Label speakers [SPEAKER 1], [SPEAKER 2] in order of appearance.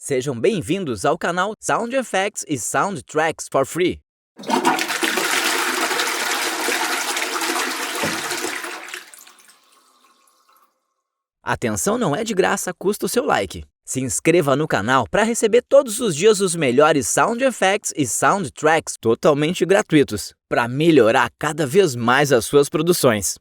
[SPEAKER 1] Sejam bem-vindos ao canal Sound Effects e Soundtracks for Free. Atenção não é de graça, custa o seu like. Se inscreva no canal para receber todos os dias os melhores Sound Effects e Soundtracks totalmente gratuitos, para melhorar cada vez mais as suas produções.